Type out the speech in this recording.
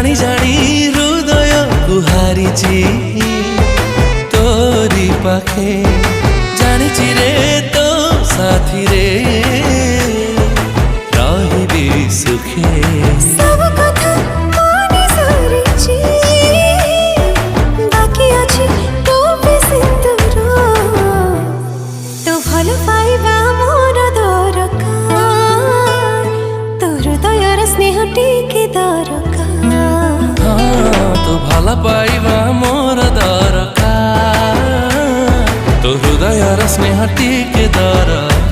জানি জানি হৃদয় কুহারিছি তোরি পাখে জানিছি রে তো সাথী রে রহিবি সুখে ସବୁ କଥା ମନେ ସରିଛି ବାକି ଅଛି ତୋ ବି ସିନ୍ଦୁର ତୋ ଭଲ ପାଇବା ମୋର ଦରକାର ତୋ ହୃଦୟର ସ୍ନେହ ଟିକେ ଦରକାର তো ভালো পাইবা মোর দরকার তো হৃদয়র স্নেহ টিকে দরকার